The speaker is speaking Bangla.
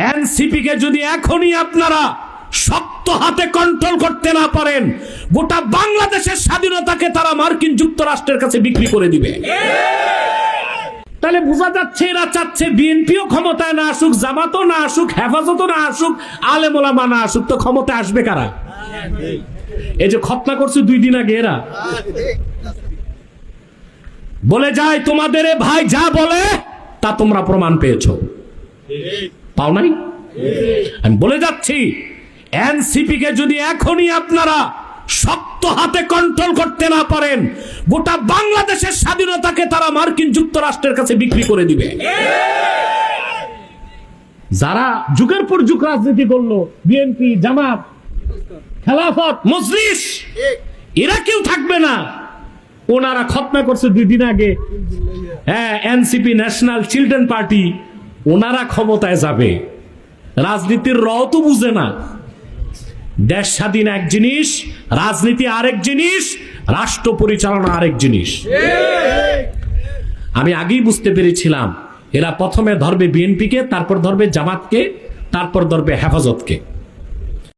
এনসিপি কে যদি এখনই আপনারা শক্ত হাতে কন্ট্রোল করতে না পারেন, গোটা বাংলাদেশের স্বাধীনতাকে তারা মার্কিন যুক্তরাষ্ট্রের কাছে বিক্রি করে দিবে। তাহলে বোঝা যাচ্ছে এরা চাচ্ছে বিএনপিও ক্ষমতায় না আসুক, জামাতও না আসুক, হেফাজতও না আসুক, আলেম ওলামা না আসুক, তো ক্ষমতায় আসবে কারা? এই যে খতনা করছে 2 দিন আগে, এরা বলে যায় তোমাদের ভাই যা বলে তা তোমরা প্রমাণ পেয়েছো, পাও নাই? আমি বলে যাচ্ছি এনসিপি কে যদি এখনই আপনারা শক্ত হাতে কন্ট্রোল করতে না পারেন, গোটা বাংলাদেশের স্বাধীনতাকে তারা মার্কিন যুক্তরাষ্ট্রের কাছে বিক্রি করে দিবে। যারা যুগের পর যুগ রাজনীতি করলো, বিএনপি, জামাত, খেলাফত, মজলিস, এরা কেউ থাকবে না। ওনারা খতনা করছে 2 দিন আগে, হ্যাঁ, এনসিপি, ন্যাশনাল চিলড্রেন পার্টি, ওনারা ক্ষমতায় যাবে। রাজনীতির র তো বুঝে না। দেশ স্বাধীন এক জিনিস, রাজনীতি আরেক জিনিস, রাষ্ট্র পরিচালনা আরেক জিনিস। আমি আগেই বুঝতে পেরেছিলাম এরা প্রথমে ধরবে বিএনপিকে, তারপর ধরবে জামাতকে, তারপর ধরবে হেফাজতকে।